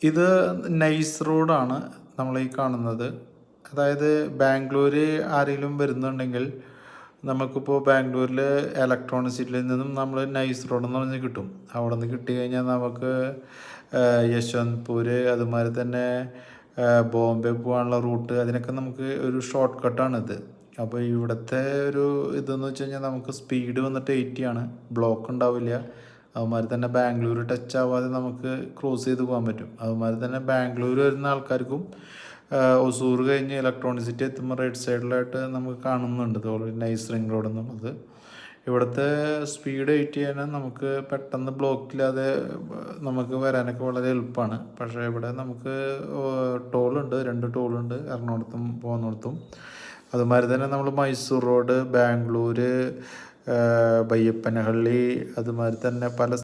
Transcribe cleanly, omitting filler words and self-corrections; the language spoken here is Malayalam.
ഇത് നൈസ് റോഡാണ് നമ്മൾ ഈ കാണുന്നത്. അതായത് ബാംഗ്ലൂർ ആരെങ്കിലും വരുന്നുണ്ടെങ്കിൽ നമുക്കിപ്പോൾ ബാംഗ്ലൂരിൽ ഇലക്ട്രോണിക് സിറ്റിയിൽ നിന്നും നമ്മൾ നൈസ് റോഡ് എന്ന് പറഞ്ഞ് കിട്ടും. അവിടെ നിന്ന് കിട്ടിക്കഴിഞ്ഞാൽ നമുക്ക് യശ്വന്ത്പൂർ അതുമാതിരി തന്നെ ബോംബെ പോകാനുള്ള റൂട്ട് അതിനൊക്കെ നമുക്ക് ഒരു ഷോർട്ട് കട്ടാണിത്. അപ്പോൾ ഇവിടുത്തെ ഒരു ഇതെന്ന് വെച്ച് കഴിഞ്ഞാൽ നമുക്ക് സ്പീഡ് വന്നിട്ട് 80 ആണ്, ബ്ലോക്ക് ഉണ്ടാവില്ല. അതുമാതിരി തന്നെ ബാംഗ്ലൂർ ടച്ച് ആവാതെ നമുക്ക് ക്രോസ് ചെയ്ത് പോകാൻ പറ്റും. അതുമാതിരി തന്നെ ബാംഗ്ലൂർ വരുന്ന ആൾക്കാർക്കും ഒസൂർ കഴിഞ്ഞ് ഇലക്ട്രോണിക് സിറ്റി എത്തുമ്പോൾ റൈറ്റ് സൈഡിലായിട്ട് നമുക്ക് കാണുന്നുണ്ട് ഇതുപോലെ നൈസ് റിംഗ് റോഡ് എന്നുള്ളത്. ഇവിടുത്തെ സ്പീഡ് 80 ചെയ്യാൻ നമുക്ക് പെട്ടെന്ന് ബ്ലോക്കില്ലാതെ നമുക്ക് വരാനൊക്കെ വളരെ എളുപ്പമാണ്. പക്ഷേ ഇവിടെ നമുക്ക് ടോളുണ്ട്, 2 ടോളുണ്ട് എറണാകുളത്തും പോകുന്നിടത്തും. അതുമാതിരി തന്നെ നമ്മൾ മൈസൂർ റോഡ്, ബാംഗ്ലൂർ, ബയ്യപ്പനഹള്ളി അതുമാതിരി തന്നെ പല